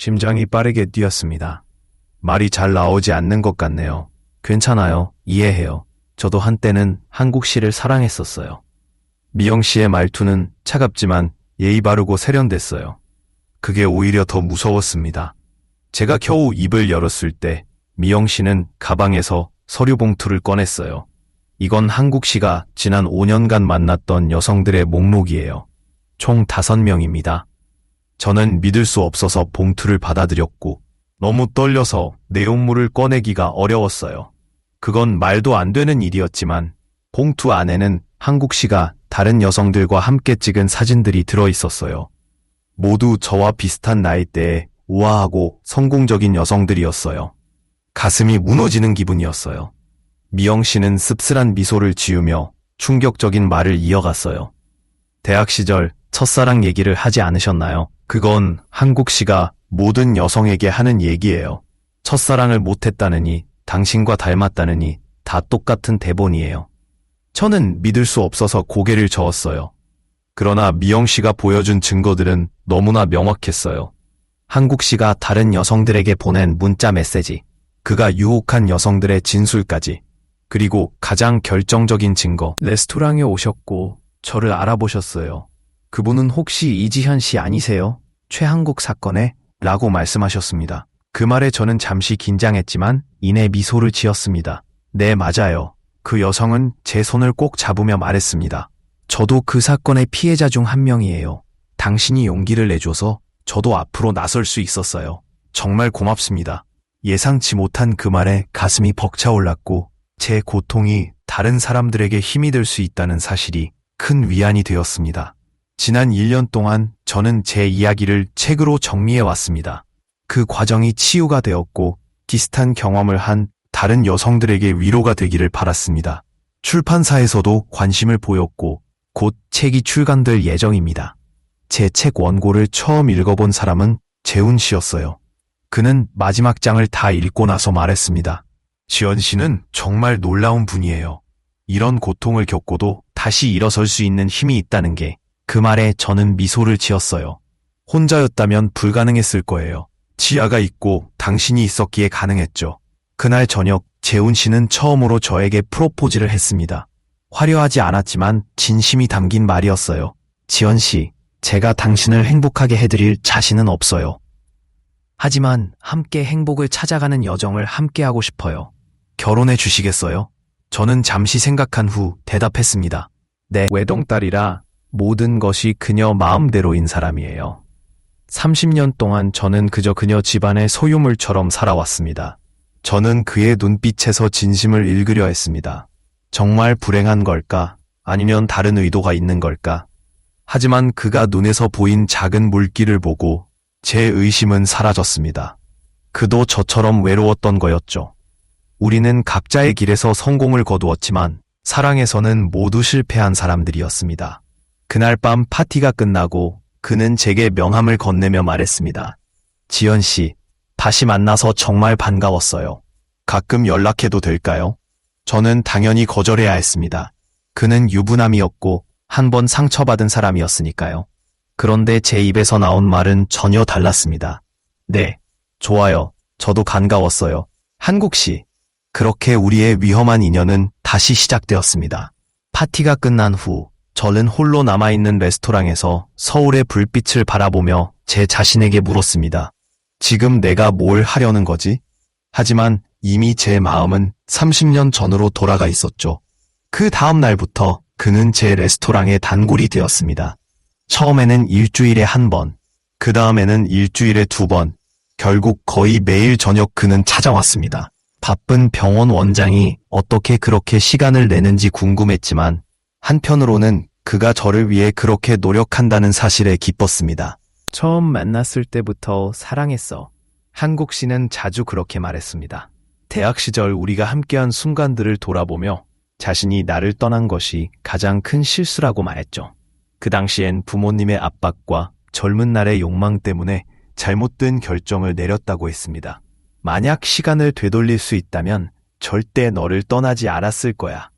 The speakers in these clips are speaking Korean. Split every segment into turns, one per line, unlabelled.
심장이 빠르게 뛰었습니다. 말이 잘 나오지 않는 것 같네요. 괜찮아요. 이해해요. 저도 한때는 한국 씨를 사랑했었어요. 미영 씨의 말투는 차갑지만 예의 바르고 세련됐어요. 그게 오히려 더 무서웠습니다. 제가 겨우 입을 열었을 때 미영 씨는 가방에서 서류 봉투를 꺼냈어요. 이건 한국 씨가 지난 5년간 만났던 여성들의 목록이에요. 총 5명입니다. 저는 믿을 수 없어서 봉투를 받아들였고 너무 떨려서 내용물을 꺼내기가 어려웠어요. 그건 말도 안 되는 일이었지만 봉투 안에는 한국 씨가 다른 여성들과 함께 찍은 사진들이 들어있었어요. 모두 저와 비슷한 나이대에 우아하고 성공적인 여성들이었어요. 가슴이 무너지는 기분이었어요. 미영 씨는 씁쓸한 미소를 지으며 충격적인 말을 이어갔어요. 대학 시절 첫사랑 얘기를 하지 않으셨나요? 그건 한국 씨가 모든 여성에게 하는 얘기예요. 첫사랑을 못했다느니, 당신과 닮았다느니 다 똑같은 대본이에요. 저는 믿을 수 없어서 고개를 저었어요. 그러나 미영 씨가 보여준 증거들은 너무나 명확했어요. 한국 씨가 다른 여성들에게 보낸 문자 메시지, 그가 유혹한 여성들의 진술까지, 그리고 가장 결정적인 증거, 레스토랑에 오셨고 저를 알아보셨어요. 그분은 혹시 이지현 씨 아니세요? 최한국 사건에? 라고 말씀하셨습니다. 그 말에 저는 잠시 긴장했지만 이내 미소를 지었습니다. 네, 맞아요. 그 여성은 제 손을 꼭 잡으며 말했습니다. 저도 그 사건의 피해자 중 한 명이에요. 당신이 용기를 내줘서 저도 앞으로 나설 수 있었어요. 정말 고맙습니다. 예상치 못한 그 말에 가슴이 벅차올랐고 제 고통이 다른 사람들에게 힘이 될 수 있다는 사실이 큰 위안이 되었습니다. 지난 1년 동안 저는 제 이야기를 책으로 정리해 왔습니다. 그 과정이 치유가 되었고 비슷한 경험을 한 다른 여성들에게 위로가 되기를 바랐습니다. 출판사에서도 관심을 보였고 곧 책이 출간될 예정입니다. 제 책 원고를 처음 읽어본 사람은 재훈 씨였어요. 그는 마지막 장을 다 읽고 나서 말했습니다. 지연 씨는 정말 놀라운 분이에요. 이런 고통을 겪고도 다시 일어설 수 있는 힘이 있다는 게, 그 말에 저는 미소를 지었어요. 혼자였다면 불가능했을 거예요. 지아가 있고 당신이 있었기에 가능했죠. 그날 저녁 재훈 씨는 처음으로 저에게 프로포즈를 했습니다. 화려하지 않았지만 진심이 담긴 말이었어요. 지연 씨, 제가 당신을 행복하게 해드릴 자신은 없어요. 하지만 함께 행복을 찾아가는 여정을 함께 하고 싶어요. 결혼해 주시겠어요? 저는 잠시 생각한 후 대답했습니다. 네, 외동딸이라 모든 것이 그녀 마음대로인 사람이에요. 30년 동안 저는 그저 그녀 집안의 소유물처럼 살아왔습니다. 저는 그의 눈빛에서 진심을 읽으려 했습니다. 정말 불행한 걸까? 아니면 다른 의도가 있는 걸까? 하지만 그가 눈에서 보인 작은 물기를 보고 제 의심은 사라졌습니다. 그도 저처럼 외로웠던 거였죠. 우리는 각자의 길에서 성공을 거두었지만 사랑에서는 모두 실패한 사람들이었습니다. 그날 밤 파티가 끝나고 그는 제게 명함을 건네며 말했습니다. 지연 씨, 다시 만나서 정말 반가웠어요. 가끔 연락해도 될까요? 저는 당연히 거절해야 했습니다. 그는 유부남이었고 한 번 상처받은 사람이었으니까요. 그런데 제 입에서 나온 말은 전혀 달랐습니다. 네, 좋아요. 저도 반가웠어요. 한국 씨. 그렇게 우리의 위험한 인연은 다시 시작되었습니다. 파티가 끝난 후 저는 홀로 남아있는 레스토랑에서 서울의 불빛을 바라보며 제 자신에게 물었습니다. 지금 내가 뭘 하려는 거지? 하지만 이미 제 마음은 30년 전으로 돌아가 있었죠. 그 다음 날부터 그는 제 레스토랑의 단골이 되었습니다. 처음에는 일주일에 1번, 그 다음에는 일주일에 2번, 결국 거의 매일 저녁 그는 찾아왔습니다. 바쁜 병원 원장이 어떻게 그렇게 시간을 내는지 궁금했지만 한편으로는 그가 저를 위해 그렇게 노력한다는 사실에 기뻤습니다. 처음 만났을 때부터 사랑했어. 한국 씨는 자주 그렇게 말했습니다. 대학 시절 우리가 함께한 순간들을 돌아보며 자신이 나를 떠난 것이 가장 큰 실수라고 말했죠. 그 당시엔 부모님의 압박과 젊은 날의 욕망 때문에 잘못된 결정을 내렸다고 했습니다. 만약 시간을 되돌릴 수 있다면 절대 너를 떠나지 않았을 거야.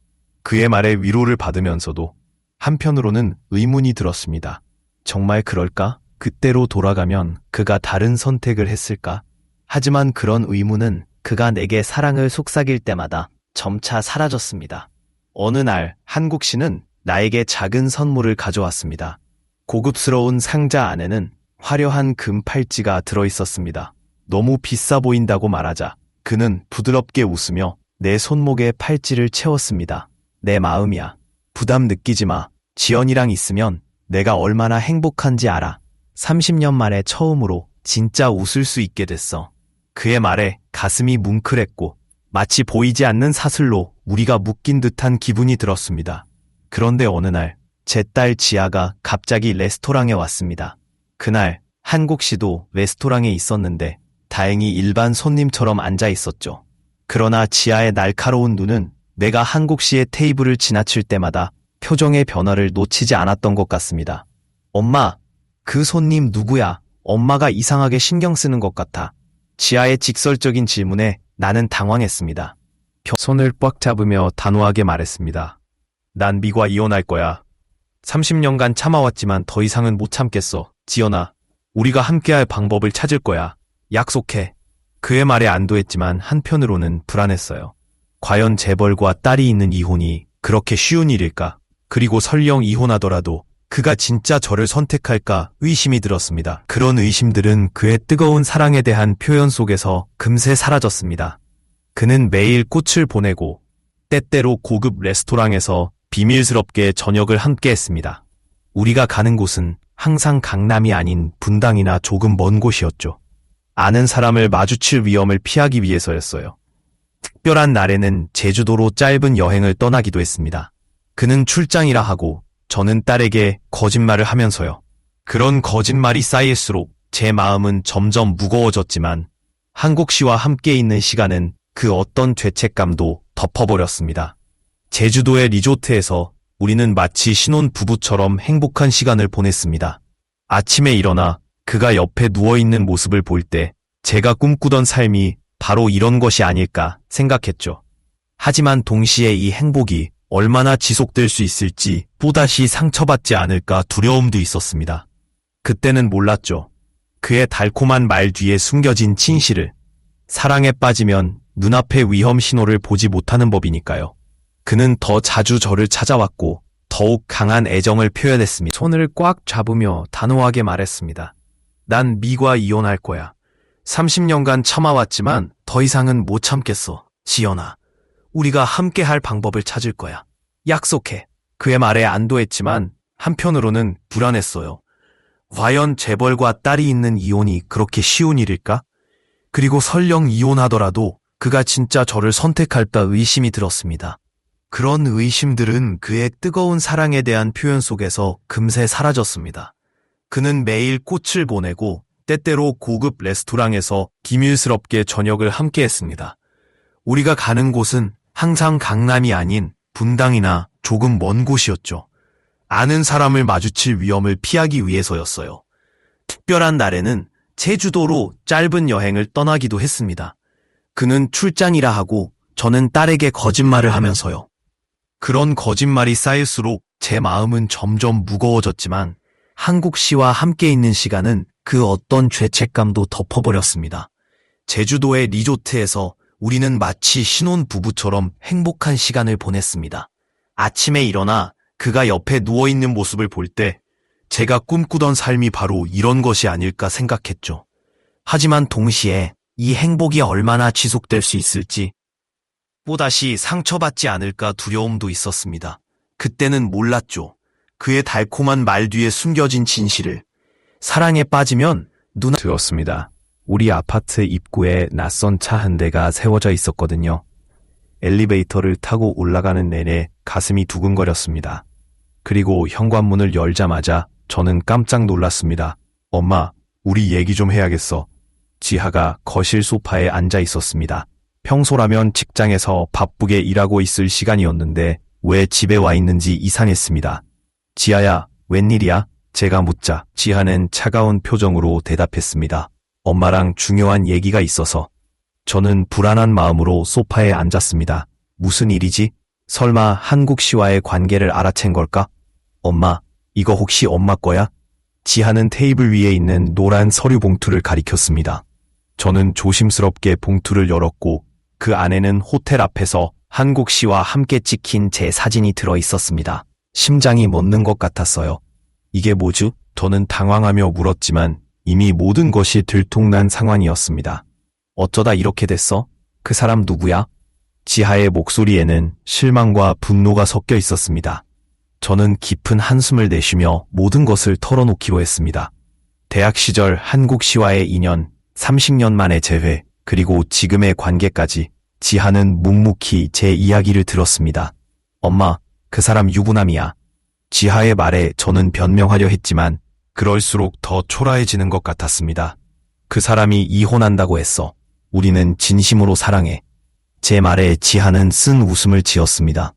그의 말에 위로를 받으면서도 한편으로는 의문이 들었습니다. 정말 그럴까? 그때로 돌아가면 그가 다른 선택을 했을까? 하지만 그런 의문은 그가 내게 사랑을 속삭일 때마다 점차 사라졌습니다. 어느 날 한국 씨는 나에게 작은 선물을 가져왔습니다. 고급스러운 상자 안에는 화려한 금 팔찌가 들어있었습니다. 너무 비싸 보인다고 말하자 그는 부드럽게 웃으며 내 손목에 팔찌를 채웠습니다. 내 마음이야. 부담 느끼지 마. 지연이랑 있으면 내가 얼마나 행복한지 알아. 30년 만에 처음으로 진짜 웃을 수 있게 됐어. 그의 말에 가슴이 뭉클했고 마치 보이지 않는 사슬로 우리가 묶인 듯한 기분이 들었습니다. 그런데 어느 날 제 딸 지아가 갑자기 레스토랑에 왔습니다. 그날 한국 씨도 레스토랑에 있었는데 다행히 일반 손님처럼 앉아 있었죠. 그러나 지아의 날카로운 눈은 내가 한국 씨의 테이블을 지나칠 때마다 표정의 변화를 놓치지 않았던 것 같습니다. 엄마, 그 손님 누구야? 엄마가 이상하게 신경 쓰는 것 같아. 지아의 직설적인 질문에 나는 당황했습니다. 손을 꽉 잡으며 단호하게 말했습니다. 난 미과 이혼할 거야. 30년간 참아왔지만 더 이상은 못 참겠어. 지연아, 우리가 함께할 방법을 찾을 거야. 약속해. 그의 말에 안도했지만 한편으로는 불안했어요. 과연 재벌과 딸이 있는 이혼이 그렇게 쉬운 일일까? 그리고 설령 이혼하더라도 그가 진짜 저를 선택할까 의심이 들었습니다. 그런 의심들은 그의 뜨거운 사랑에 대한 표현 속에서 금세 사라졌습니다. 그는 매일 꽃을 보내고 때때로 고급 레스토랑에서 비밀스럽게 저녁을 함께 했습니다. 우리가 가는 곳은 항상 강남이 아닌 분당이나 조금 먼 곳이었죠. 아는 사람을 마주칠 위험을 피하기 위해서였어요. 특별한 날에는 제주도로 짧은 여행을 떠나기도 했습니다. 그는 출장이라 하고 저는 딸에게 거짓말을 하면서요. 그런 거짓말이 쌓일수록 제 마음은 점점 무거워졌지만 한국 씨와 함께 있는 시간은 그 어떤 죄책감도 덮어버렸습니다. 제주도의 리조트에서 우리는 마치 신혼 부부처럼 행복한 시간을 보냈습니다. 아침에 일어나 그가 옆에 누워있는 모습을 볼 때 제가 꿈꾸던 삶이 바로 이런 것이 아닐까 생각했죠. 하지만 동시에 이 행복이 얼마나 지속될 수 있을지 또다시 상처받지 않을까 두려움도 있었습니다. 그때는 몰랐죠. 그의 달콤한 말 뒤에 숨겨진 진실을. 사랑에 빠지면 눈앞의 위험 신호를 보지 못하는 법이니까요. 그는 더 자주 저를 찾아왔고 더욱 강한 애정을 표현했습니다. 손을 꽉 잡으며 단호하게 말했습니다. 난 미과 이혼할 거야. 30년간 참아왔지만 더 이상은 못 참겠어. 지연아, 우리가 함께 할 방법을 찾을 거야. 약속해. 그의 말에 안도했지만 한편으로는 불안했어요. 과연 재벌과 딸이 있는 이혼이 그렇게 쉬운 일일까? 그리고 설령 이혼하더라도 그가 진짜 저를 선택할까 의심이 들었습니다. 그런 의심들은 그의 뜨거운 사랑에 대한 표현 속에서 금세 사라졌습니다. 그는 매일 꽃을 보내고 때때로 고급 레스토랑에서 비밀스럽게 저녁을 함께 했습니다. 우리가 가는 곳은 항상 강남이 아닌 분당이나 조금 먼 곳이었죠. 아는 사람을 마주칠 위험을 피하기 위해서였어요. 특별한 날에는 제주도로 짧은 여행을 떠나기도 했습니다. 그는 출장이라 하고 저는 딸에게 거짓말을 하면서요. 그런 거짓말이 쌓일수록 제 마음은 점점 무거워졌지만 한국 씨와 함께 있는 시간은 그 어떤 죄책감도 덮어버렸습니다. 제주도의 리조트에서 우리는 마치 신혼 부부처럼 행복한 시간을 보냈습니다. 아침에 일어나 그가 옆에 누워있는 모습을 볼 때 제가 꿈꾸던 삶이 바로 이런 것이 아닐까 생각했죠. 하지만 동시에 이 행복이 얼마나 지속될 수 있을지 또다시 상처받지 않을까 두려움도 있었습니다. 그때는 몰랐죠. 그의 달콤한 말 뒤에 숨겨진 진실을. 사랑에 빠지면 들었습니다. 우리 아파트 입구에 낯선 차 한 대가 세워져 있었거든요. 엘리베이터를 타고 올라가는 내내 가슴이 두근거렸습니다. 그리고 현관문을 열자마자 저는 깜짝 놀랐습니다. 엄마, 우리 얘기 좀 해야겠어. 지하가 거실 소파에 앉아 있었습니다. 평소라면 직장에서 바쁘게 일하고 있을 시간이었는데 왜 집에 와 있는지 이상했습니다. 지하야, 웬일이야? 제가 묻자 지하는 차가운 표정으로 대답했습니다. 엄마랑 중요한 얘기가 있어서. 저는 불안한 마음으로 소파에 앉았습니다. 무슨 일이지? 설마 한국 씨와의 관계를 알아챈 걸까? 엄마, 이거 혹시 엄마 거야? 지하는 테이블 위에 있는 노란 서류 봉투를 가리켰습니다. 저는 조심스럽게 봉투를 열었고 그 안에는 호텔 앞에서 한국 씨와 함께 찍힌 제 사진이 들어 있었습니다. 심장이 멎는 것 같았어요. 이게 뭐죠? 저는 당황하며 물었지만 이미 모든 것이 들통난 상황이었습니다. 어쩌다 이렇게 됐어? 그 사람 누구야? 지하의 목소리에는 실망과 분노가 섞여 있었습니다. 저는 깊은 한숨을 내쉬며 모든 것을 털어놓기로 했습니다. 대학 시절 한국 씨와의 인연, 30년 만의 재회, 그리고 지금의 관계까지 지하는 묵묵히 제 이야기를 들었습니다. 엄마, 그 사람 유부남이야. 지하의 말에 저는 변명하려 했지만 그럴수록 더 초라해지는 것 같았습니다. 그 사람이 이혼한다고 했어. 우리는 진심으로 사랑해. 제 말에 지하는 쓴 웃음을 지었습니다.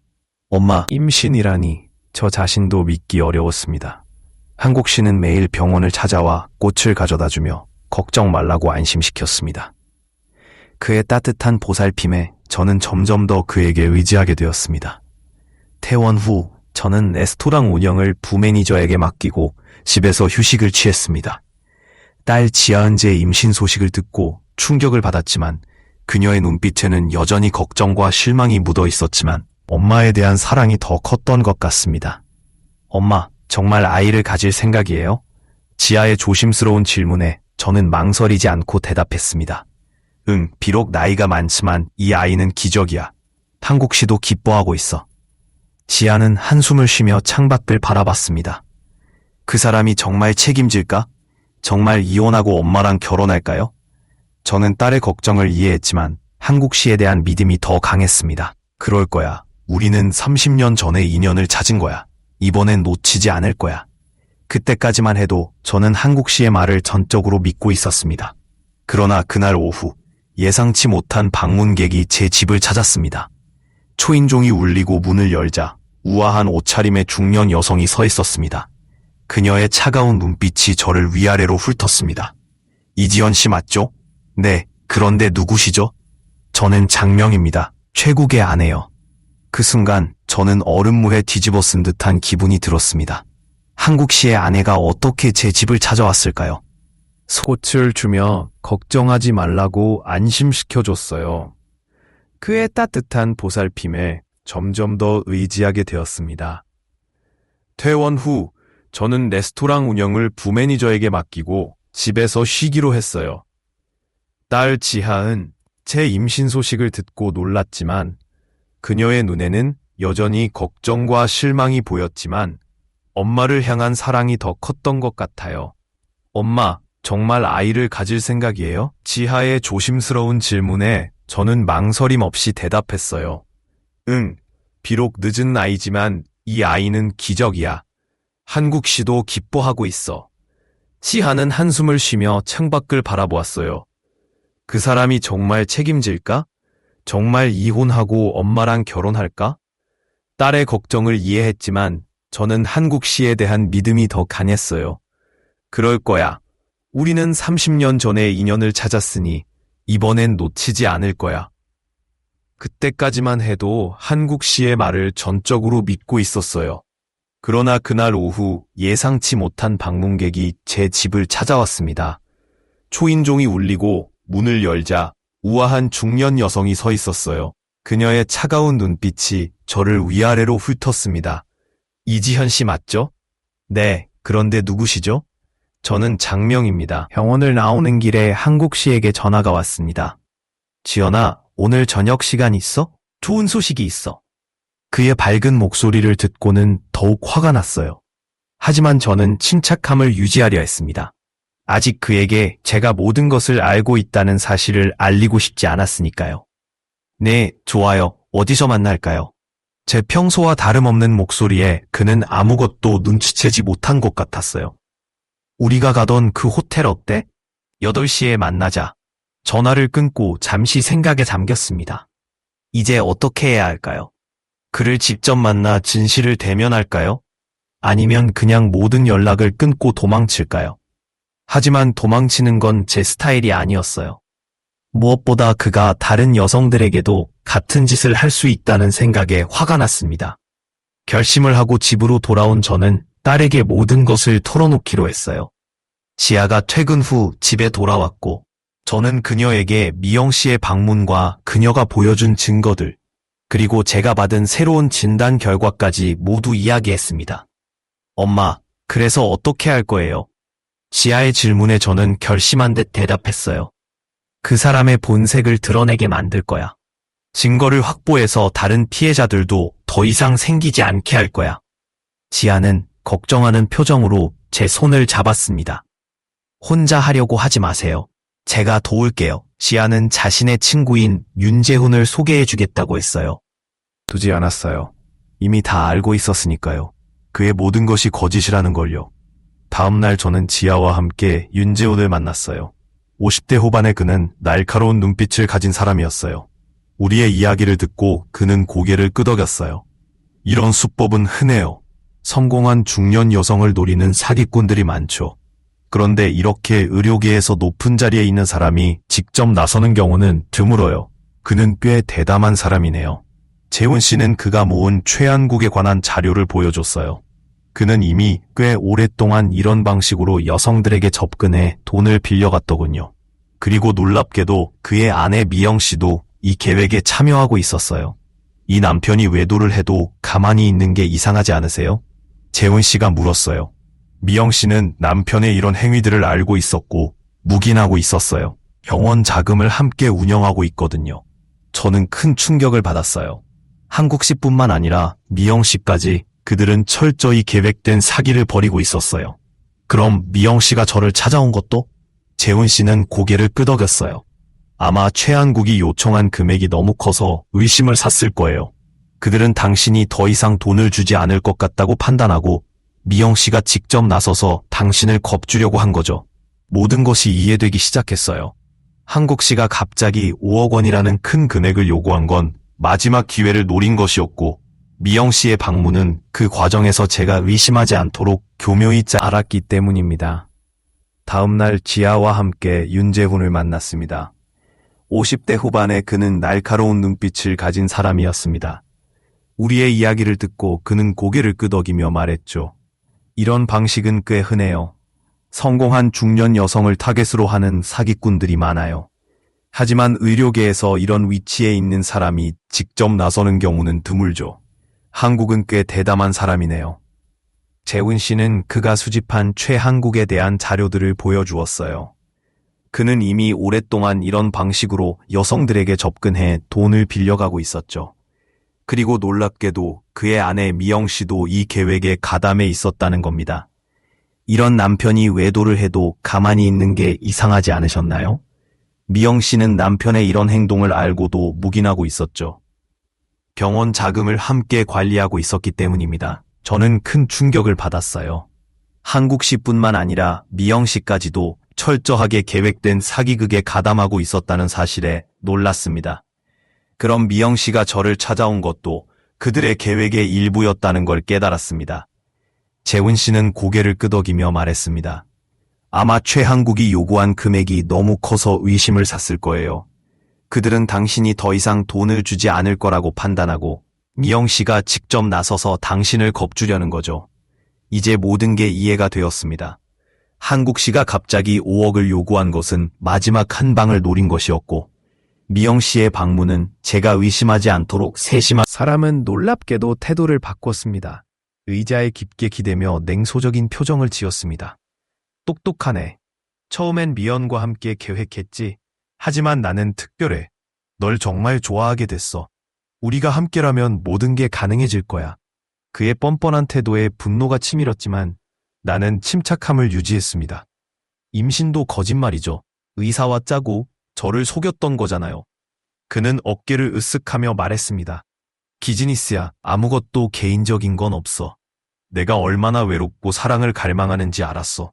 엄마, 임신이라니 저 자신도 믿기 어려웠습니다. 한국 씨는 매일 병원을 찾아와 꽃을 가져다주며 걱정 말라고 안심시켰습니다. 그의 따뜻한 보살핌에 저는 점점 더 그에게 의지하게 되었습니다. 퇴원 후 저는 레스토랑 운영을 부매니저에게 맡기고 집에서 휴식을 취했습니다. 딸 지하은재의 임신 소식을 듣고 충격을 받았지만 그녀의 눈빛에는 여전히 걱정과 실망이 묻어 있었지만 엄마에 대한 사랑이 더 컸던 것 같습니다. 엄마, 정말 아이를 가질 생각이에요? 지하의 조심스러운 질문에 저는 망설이지 않고 대답했습니다. 응, 비록 나이가 많지만 이 아이는 기적이야. 한국 씨도 기뻐하고 있어. 지하는 한숨을 쉬며 창밖을 바라봤습니다. 그 사람이 정말 책임질까? 정말 이혼하고 엄마랑 결혼할까요? 저는 딸의 걱정을 이해했지만 한국 씨에 대한 믿음이 더 강했습니다. 그럴 거야. 우리는 30년 전에 인연을 찾은 거야. 이번엔 놓치지 않을 거야. 그때까지만 해도 저는 한국 씨의 말을 전적으로 믿고 있었습니다. 그러나 그날 오후 예상치 못한 방문객이 제 집을 찾았습니다. 초인종이 울리고 문을 열자 우아한 옷차림의 중년 여성이 서 있었습니다. 그녀의 차가운 눈빛이 저를 위아래로 훑었습니다. 이지연 씨 맞죠? 네, 그런데 누구시죠? 저는 장명입니다. 최국의 아내요. 그 순간 저는 얼음물에 뒤집어 쓴 듯한 기분이 들었습니다. 한국 씨의 아내가 어떻게 제 집을 찾아왔을까요? 꽃을 주며 걱정하지 말라고 안심시켜줬어요. 그의 따뜻한 보살핌에 점점 더 의지하게 되었습니다. 퇴원 후 저는 레스토랑 운영을 부매니저에게 맡기고 집에서 쉬기로 했어요. 딸 지하은 제 임신 소식을 듣고 놀랐지만 그녀의 눈에는 여전히 걱정과 실망이 보였지만 엄마를 향한 사랑이 더 컸던 것 같아요. 엄마, 정말 아이를 가질 생각이에요? 지하의 조심스러운 질문에 저는 망설임 없이 대답했어요. 응, 비록 늦은 나이지만 이 아이는 기적이야. 한국 씨도 기뻐하고 있어. 지하는 한숨을 쉬며 창밖을 바라보았어요. 그 사람이 정말 책임질까? 정말 이혼하고 엄마랑 결혼할까? 딸의 걱정을 이해했지만 저는 한국 씨에 대한 믿음이 더 강했어요. 그럴 거야. 우리는 30년 전에 인연을 찾았으니 이번엔 놓치지 않을 거야. 그때까지만 해도 한국 씨의 말을 전적으로 믿고 있었어요. 그러나 그날 오후 예상치 못한 방문객이 제 집을 찾아왔습니다. 초인종이 울리고 문을 열자 우아한 중년 여성이 서 있었어요. 그녀의 차가운 눈빛이 저를 위아래로 훑었습니다. 이지현 씨 맞죠? 네, 그런데 누구시죠? 저는 장명입니다. 병원을 나오는 길에 한국 씨에게 전화가 왔습니다. 지연아, 오늘 저녁 시간 있어? 좋은 소식이 있어. 그의 밝은 목소리를 듣고는 더욱 화가 났어요. 하지만 저는 침착함을 유지하려 했습니다. 아직 그에게 제가 모든 것을 알고 있다는 사실을 알리고 싶지 않았으니까요. 네, 좋아요. 어디서 만날까요? 제 평소와 다름없는 목소리에 그는 아무것도 눈치채지 못한 것 같았어요. 우리가 가던 그 호텔 어때? 8시에 만나자. 전화를 끊고 잠시 생각에 잠겼습니다. 이제 어떻게 해야 할까요? 그를 직접 만나 진실을 대면할까요? 아니면 그냥 모든 연락을 끊고 도망칠까요? 하지만 도망치는 건 제 스타일이 아니었어요. 무엇보다 그가 다른 여성들에게도 같은 짓을 할 수 있다는 생각에 화가 났습니다. 결심을 하고 집으로 돌아온 저는 딸에게 모든 것을 털어놓기로 했어요. 지아가 퇴근 후 집에 돌아왔고, 저는 그녀에게 미영 씨의 방문과 그녀가 보여준 증거들, 그리고 제가 받은 새로운 진단 결과까지 모두 이야기했습니다. 엄마, 그래서 어떻게 할 거예요? 지아의 질문에 저는 결심한 듯 대답했어요. 그 사람의 본색을 드러내게 만들 거야. 증거를 확보해서 다른 피해자들도 더 이상 생기지 않게 할 거야. 지아는 걱정하는 표정으로 제 손을 잡았습니다. 혼자 하려고 하지 마세요. 제가 도울게요. 지아는 자신의 친구인 윤재훈을 소개해주겠다고 했어요. 두지 않았어요. 이미 다 알고 있었으니까요. 그의 모든 것이 거짓이라는 걸요. 다음 날 저는 지아와 함께 윤재훈을 만났어요. 50대 후반의 그는 날카로운 눈빛을 가진 사람이었어요. 우리의 이야기를 듣고 그는 고개를 끄덕였어요. 이런 수법은 흔해요. 성공한 중년 여성을 노리는 사기꾼들이 많죠. 그런데 이렇게 의료계에서 높은 자리에 있는 사람이 직접 나서는 경우는 드물어요. 그는 꽤 대담한 사람이네요. 재훈 씨는 그가 모은 최한국에 관한 자료를 보여줬어요. 그는 이미 꽤 오랫동안 이런 방식으로 여성들에게 접근해 돈을 빌려갔더군요. 그리고 놀랍게도 그의 아내 미영 씨도 이 계획에 참여하고 있었어요. 이 남편이 외도를 해도 가만히 있는 게 이상하지 않으세요? 재훈 씨가 물었어요. 미영 씨는 남편의 이런 행위들을 알고 있었고 묵인하고 있었어요. 병원 자금을 함께 운영하고 있거든요. 저는 큰 충격을 받았어요. 한국 씨뿐만 아니라 미영 씨까지 그들은 철저히 계획된 사기를 벌이고 있었어요. 그럼 미영 씨가 저를 찾아온 것도? 재훈 씨는 고개를 끄덕였어요. 아마 최한국이 요청한 금액이 너무 커서 의심을 샀을 거예요. 그들은 당신이 더 이상 돈을 주지 않을 것 같다고 판단하고 미영 씨가 직접 나서서 당신을 겁주려고 한 거죠. 모든 것이 이해되기 시작했어요. 한국 씨가 갑자기 5억 원이라는 큰 금액을 요구한 건 마지막 기회를 노린 것이었고, 미영 씨의 방문은 그 과정에서 제가 의심하지 않도록 교묘히 알았기 때문입니다. 다음 날 지아와 함께 윤재훈을 만났습니다. 50대 후반의 그는 날카로운 눈빛을 가진 사람이었습니다. 우리의 이야기를 듣고 그는 고개를 끄덕이며 말했죠. 이런 방식은 꽤 흔해요. 성공한 중년 여성을 타겟으로 하는 사기꾼들이 많아요. 하지만 의료계에서 이런 위치에 있는 사람이 직접 나서는 경우는 드물죠. 한국은 꽤 대담한 사람이네요. 재훈 씨는 그가 수집한 최한국에 대한 자료들을 보여주었어요. 그는 이미 오랫동안 이런 방식으로 여성들에게 접근해 돈을 빌려가고 있었죠. 그리고 놀랍게도 그의 아내 미영 씨도 이 계획에 가담해 있었다는 겁니다. 이런 남편이 외도를 해도 가만히 있는 게 이상하지 않으셨나요? 미영 씨는 남편의 이런 행동을 알고도 묵인하고 있었죠. 병원 자금을 함께 관리하고 있었기 때문입니다. 저는 큰 충격을 받았어요. 한국 씨뿐만 아니라 미영 씨까지도 철저하게 계획된 사기극에 가담하고 있었다는 사실에 놀랐습니다. 그럼 미영 씨가 저를 찾아온 것도 그들의 계획의 일부였다는 걸 깨달았습니다. 재훈 씨는 고개를 끄덕이며 말했습니다. 아마 최한국이 요구한 금액이 너무 커서 의심을 샀을 거예요. 그들은 당신이 더 이상 돈을 주지 않을 거라고 판단하고 미영 씨가 직접 나서서 당신을 겁주려는 거죠. 이제 모든 게 이해가 되었습니다. 한국 씨가 갑자기 5억을 요구한 것은 마지막 한 방을 노린 것이었고, 미영 씨의 방문은 제가 의심하지 않도록 세심한 사람은 놀랍게도 태도를 바꿨습니다. 의자에 깊게 기대며 냉소적인 표정을 지었습니다. 똑똑하네. 처음엔 미연과 함께 계획했지. 하지만 나는 특별해. 널 정말 좋아하게 됐어. 우리가 함께라면 모든 게 가능해질 거야. 그의 뻔뻔한 태도에 분노가 치밀었지만 나는 침착함을 유지했습니다. 임신도 거짓말이죠. 의사와 짜고 저를 속였던 거잖아요. 그는 어깨를 으쓱하며 말했습니다. 기즈니스야, 아무것도 개인적인 건 없어. 내가 얼마나 외롭고 사랑을 갈망하는지 알았어.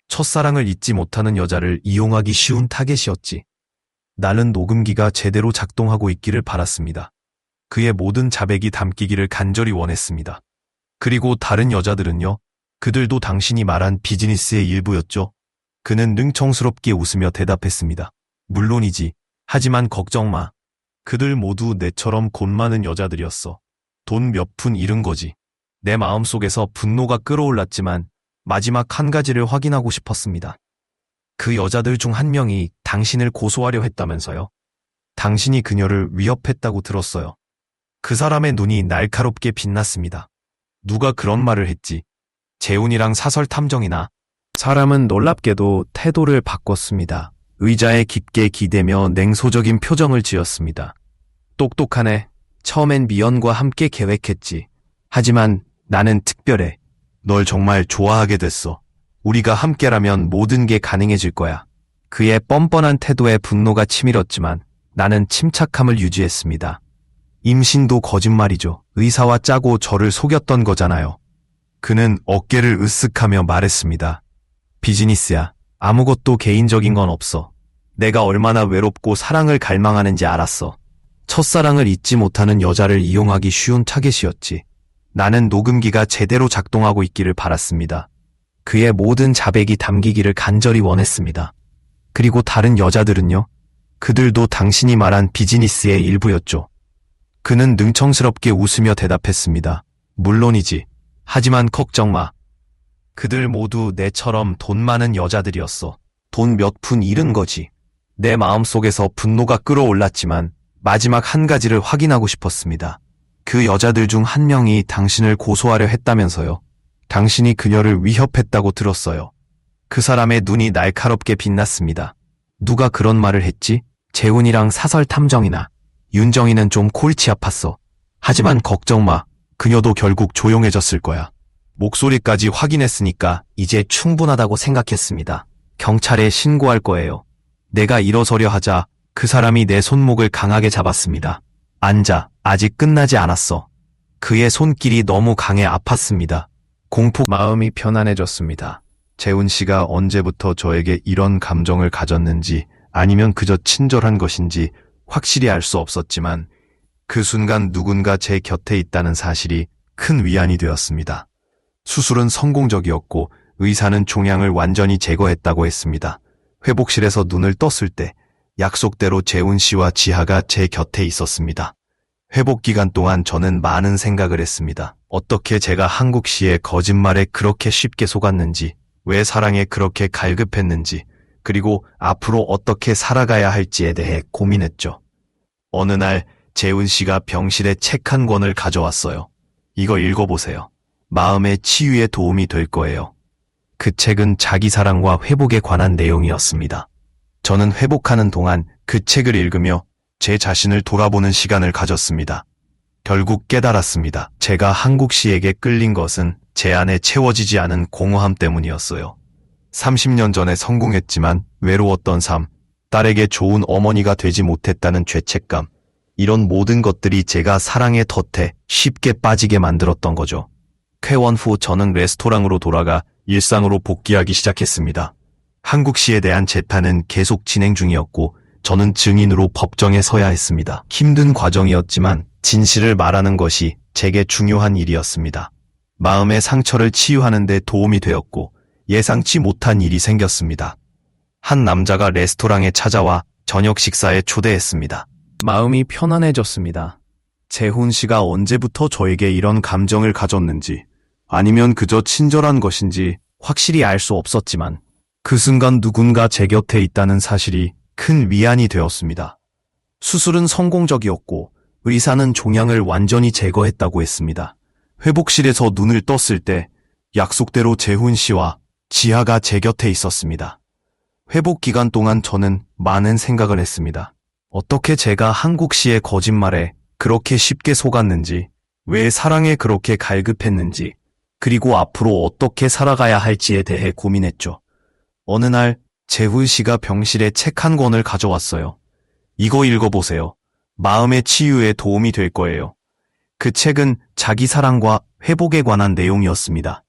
첫사랑을 잊지 못하는 여자를 이용하기 쉬운 타겟이었지. 나는 녹음기가 제대로 작동하고 있기를 바랐습니다. 그의 모든 자백이 담기기를 간절히 원했습니다. 그리고 다른 여자들은요? 그들도 당신이 말한 비즈니스의 일부였죠. 그는 능청스럽게 웃으며 대답했습니다. 물론이지. 하지만 걱정 마. 그들 모두 내처럼 곧 많은 여자들이었어. 돈 몇 푼 잃은 거지. 내 마음속에서 분노가 끓어올랐지만 마지막 한 가지를 확인하고 싶었습니다. 그 여자들 중 한 명이 당신을 고소하려 했다면서요? 당신이 그녀를 위협했다고 들었어요. 그 사람의 눈이 날카롭게 빛났습니다. 누가 그런 말을 했지? 재훈이랑 사설 탐정이나. 사람은 놀랍게도 태도를 바꿨습니다. 의자에 깊게 기대며 냉소적인 표정을 지었습니다. 똑똑하네. 처음엔 미연과 함께 계획했지. 하지만 나는 특별해. 널 정말 좋아하게 됐어. 우리가 함께라면 모든 게 가능해질 거야. 그의 뻔뻔한 태도에 분노가 치밀었지만 나는 침착함을 유지했습니다. 임신도 거짓말이죠. 의사와 짜고 저를 속였던 거잖아요. 그는 어깨를 으쓱하며 말했습니다. 비즈니스야. 아무것도 개인적인 건 없어. 내가 얼마나 외롭고 사랑을 갈망하는지 알았어. 첫사랑을 잊지 못하는 여자를 이용하기 쉬운 타겟이었지. 나는 녹음기가 제대로 작동하고 있기를 바랐습니다. 그의 모든 자백이 담기기를 간절히 원했습니다. 그리고 다른 여자들은요? 그들도 당신이 말한 비즈니스의 일부였죠. 그는 능청스럽게 웃으며 대답했습니다. 물론이지. 하지만 걱정 마. 그들 모두 내처럼 돈 많은 여자들이었어. 돈 몇 푼 잃은 거지. 내 마음속에서 분노가 끓어올랐지만 마지막 한 가지를 확인하고 싶었습니다. 그 여자들 중 한 명이 당신을 고소하려 했다면서요. 당신이 그녀를 위협했다고 들었어요. 그 사람의 눈이 날카롭게 빛났습니다. 누가 그런 말을 했지? 재훈이랑 사설 탐정이나. 윤정이는 좀 골치 아팠어. 하지만 걱정 마. 그녀도 결국 조용해졌을 거야. 목소리까지 확인했으니까 이제 충분하다고 생각했습니다. 경찰에 신고할 거예요. 내가 일어서려 하자 그 사람이 내 손목을 강하게 잡았습니다. 앉아. 아직 끝나지 않았어. 그의 손길이 너무 강해 아팠습니다. 마음이 편안해졌습니다. 재훈 씨가 언제부터 저에게 이런 감정을 가졌는지 아니면 그저 친절한 것인지 확실히 알 수 없었지만 그 순간 누군가 제 곁에 있다는 사실이 큰 위안이 되었습니다. 수술은 성공적이었고 의사는 종양을 완전히 제거했다고 했습니다. 회복실에서 눈을 떴을 때 약속대로 재훈 씨와 지하가 제 곁에 있었습니다. 회복 기간 동안 저는 많은 생각을 했습니다. 어떻게 제가 한국 씨의 거짓말에 그렇게 쉽게 속았는지, 왜 사랑에 그렇게 갈급했는지, 그리고 앞으로 어떻게 살아가야 할지에 대해 고민했죠. 어느 날 재훈 씨가 병실에 책 한 권을 가져왔어요. 이거 읽어보세요. 마음의 치유에 도움이 될 거예요. 그 책은 자기 사랑과 회복에 관한 내용이었습니다. 저는 회복하는 동안 그 책을 읽으며 제 자신을 돌아보는 시간을 가졌습니다. 결국 깨달았습니다. 제가 한국 씨에게 끌린 것은 제 안에 채워지지 않은 공허함 때문이었어요. 30년 전에 성공했지만 외로웠던 삶, 딸에게 좋은 어머니가 되지 못했다는 죄책감, 이런 모든 것들이 제가 사랑의 덫에 쉽게 빠지게 만들었던 거죠. 퇴원 후 저는 레스토랑으로 돌아가 일상으로 복귀하기 시작했습니다. 한국 씨에 대한 재판은 계속 진행 중이었고 저는 증인으로 법정에 서야 했습니다. 힘든 과정이었지만 진실을 말하는 것이 제게 중요한 일이었습니다. 마음의 상처를 치유하는 데 도움이 되었고 예상치 못한 일이 생겼습니다. 한 남자가 레스토랑에 찾아와 저녁 식사에 초대했습니다. 마음이 편안해졌습니다. 재훈 씨가 언제부터 저에게 이런 감정을 가졌는지 아니면 그저 친절한 것인지 확실히 알 수 없었지만 그 순간 누군가 제 곁에 있다는 사실이 큰 위안이 되었습니다. 수술은 성공적이었고 의사는 종양을 완전히 제거했다고 했습니다. 회복실에서 눈을 떴을 때 약속대로 재훈 씨와 지하가 제 곁에 있었습니다. 회복 기간 동안 저는 많은 생각을 했습니다. 어떻게 제가 한국 씨의 거짓말에 그렇게 쉽게 속았는지, 왜 사랑에 그렇게 갈급했는지, 그리고 앞으로 어떻게 살아가야 할지에 대해 고민했죠. 어느 날 재훈 씨가 병실에 책 한 권을 가져왔어요. 이거 읽어보세요. 마음의 치유에 도움이 될 거예요. 그 책은 자기 사랑과 회복에 관한 내용이었습니다.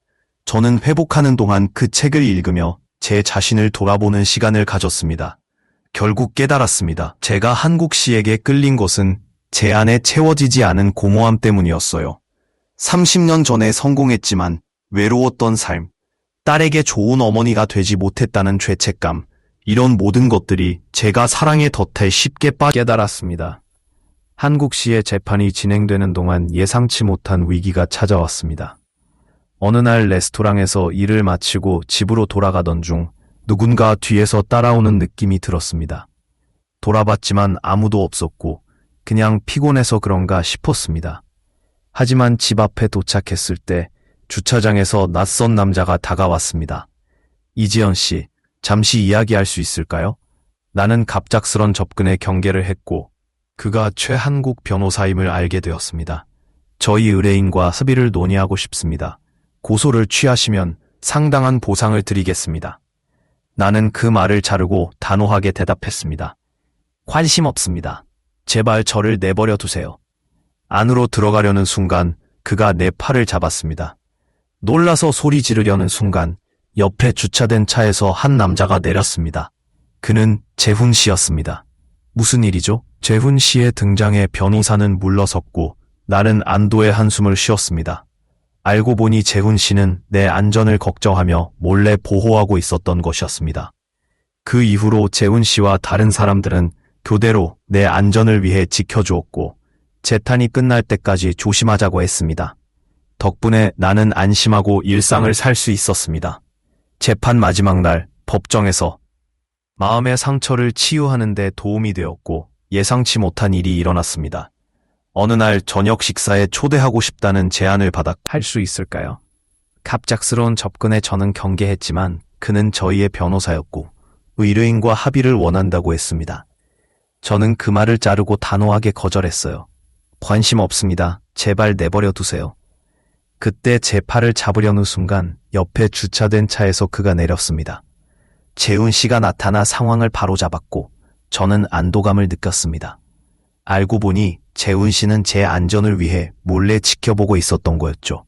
저는 회복하는 동안 그 책을 읽으며 제 자신을 돌아보는 시간을 가졌습니다. 결국 깨달았습니다. 제가 한국 씨에게 끌린 것은 제 안에 채워지지 않은 공허함 때문이었어요. 30년 전에 성공했지만 외로웠던 삶, 딸에게 좋은 어머니가 되지 못했다는 죄책감, 이런 모든 것들이 제가 사랑의 덫에 쉽게 깨달았습니다. 한국 씨의 재판이 진행되는 동안 예상치 못한 위기가 찾아왔습니다. 어느 날 레스토랑에서 일을 마치고 집으로 돌아가던 중 누군가 뒤에서 따라오는 느낌이 들었습니다. 돌아봤지만 아무도 없었고 그냥 피곤해서 그런가 싶었습니다. 하지만 집 앞에 도착했을 때 주차장에서 낯선 남자가 다가왔습니다. 이지연 씨, 잠시 이야기할 수 있을까요? 나는 갑작스런 접근에 경계를 했고 그가 최한국 변호사임을 알게 되었습니다. 저희 의뢰인과 합의를 논의하고 싶습니다. 고소를 취하시면 상당한 보상을 드리겠습니다. 나는 그 말을 자르고 단호하게 대답했습니다. 관심 없습니다. 제발 저를 내버려 두세요. 안으로 들어가려는 순간 그가 내 팔을 잡았습니다. 놀라서 소리 지르려는 순간 옆에 주차된 차에서 한 남자가 내렸습니다. 그는 재훈 씨였습니다. 무슨 일이죠? 재훈 씨의 등장에 변호사는 물러섰고 나는 안도의 한숨을 쉬었습니다. 알고 보니 재훈 씨는 내 안전을 걱정하며 몰래 보호하고 있었던 것이었습니다. 그 이후로 재훈 씨와 다른 사람들은 교대로 내 안전을 위해 지켜주었고 재판이 끝날 때까지 조심하자고 했습니다. 덕분에 나는 안심하고 일상을 살 수 있었습니다. 재판 마지막 날 법정에서 마음의 상처를 치유하는 데 도움이 되었고 예상치 못한 일이 일어났습니다. 어느 날 저녁 식사에 초대하고 싶다는 제안을 받아 할 수 있을까요? 갑작스러운 접근에 저는 경계했지만 그는 저희의 변호사였고 의뢰인과 합의를 원한다고 했습니다. 저는 그 말을 자르고 단호하게 거절했어요. 관심 없습니다. 제발 내버려 두세요. 그때 제 팔을 잡으려는 순간 옆에 주차된 차에서 그가 내렸습니다. 재훈 씨가 나타나 상황을 바로잡았고 저는 안도감을 느꼈습니다. 알고 보니 재훈 씨는 제 안전을 위해 몰래 지켜보고 있었던 거였죠.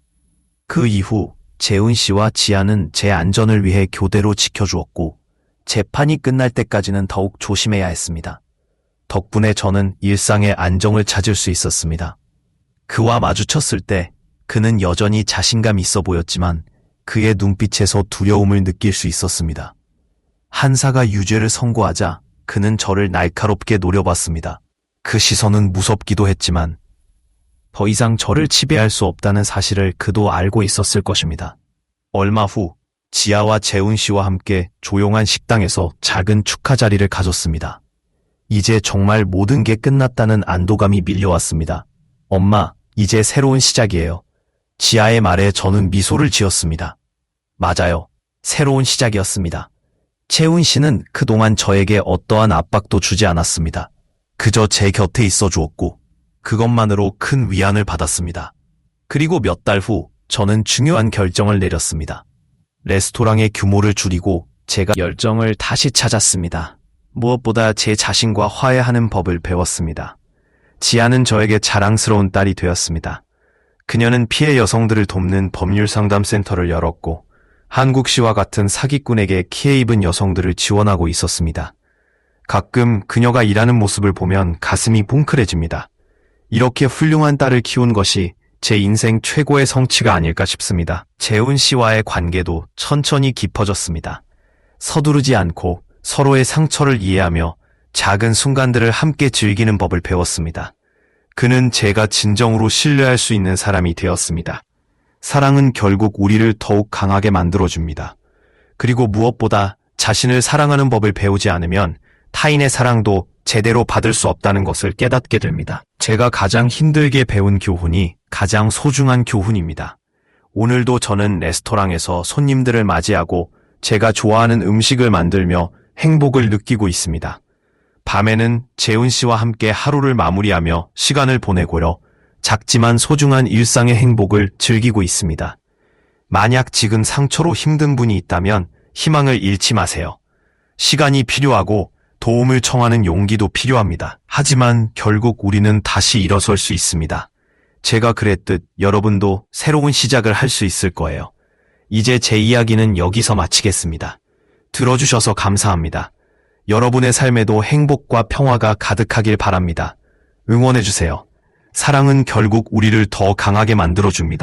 그 이후 재훈 씨와 지아는 제 안전을 위해 교대로 지켜주었고 재판이 끝날 때까지는 더욱 조심해야 했습니다. 덕분에 저는 일상의 안정을 찾을 수 있었습니다. 그와 마주쳤을 때 그는 여전히 자신감 있어 보였지만 그의 눈빛에서 두려움을 느낄 수 있었습니다. 한사가 유죄를 선고하자 그는 저를 날카롭게 노려봤습니다. 그 시선은 무섭기도 했지만 더 이상 저를 지배할 수 없다는 사실을 그도 알고 있었을 것입니다. 얼마 후 지아와 재훈 씨와 함께 조용한 식당에서 작은 축하 자리를 가졌습니다. 이제 정말 모든 게 끝났다는 안도감이 밀려왔습니다. 엄마, 이제 새로운 시작이에요. 지아의 말에 저는 미소를 지었습니다. 맞아요. 새로운 시작이었습니다. 재훈 씨는 그동안 저에게 어떠한 압박도 주지 않았습니다. 그저 제 곁에 있어 주었고 그것만으로 큰 위안을 받았습니다. 그리고 몇 달 후 저는 중요한 결정을 내렸습니다. 레스토랑의 규모를 줄이고 제가 열정을 다시 찾았습니다. 무엇보다 제 자신과 화해하는 법을 배웠습니다. 지아는 저에게 자랑스러운 딸이 되었습니다. 그녀는 피해 여성들을 돕는 법률상담센터를 열었고 한국 씨와 같은 사기꾼에게 피해 입은 여성들을 지원하고 있었습니다. 가끔 그녀가 일하는 모습을 보면 가슴이 뭉클해집니다. 이렇게 훌륭한 딸을 키운 것이 제 인생 최고의 성취가 아닐까 싶습니다. 재훈 씨와의 관계도 천천히 깊어졌습니다. 서두르지 않고 서로의 상처를 이해하며 작은 순간들을 함께 즐기는 법을 배웠습니다. 그는 제가 진정으로 신뢰할 수 있는 사람이 되었습니다. 사랑은 결국 우리를 더욱 강하게 만들어줍니다. 그리고 무엇보다 자신을 사랑하는 법을 배우지 않으면 타인의 사랑도 제대로 받을 수 없다는 것을 깨닫게 됩니다. 제가 가장 힘들게 배운 교훈이 가장 소중한 교훈입니다. 오늘도 저는 레스토랑에서 손님들을 맞이하고 제가 좋아하는 음식을 만들며 행복을 느끼고 있습니다. 밤에는 재훈 씨와 함께 하루를 마무리하며 시간을 보내고요. 작지만 소중한 일상의 행복을 즐기고 있습니다. 만약 지금 상처로 힘든 분이 있다면 희망을 잃지 마세요. 시간이 필요하고 도움을 청하는 용기도 필요합니다. 하지만 결국 우리는 다시 일어설 수 있습니다. 제가 그랬듯 여러분도 새로운 시작을 할 수 있을 거예요. 이제 제 이야기는 여기서 마치겠습니다. 들어주셔서 감사합니다. 여러분의 삶에도 행복과 평화가 가득하길 바랍니다. 응원해주세요. 사랑은 결국 우리를 더 강하게 만들어줍니다.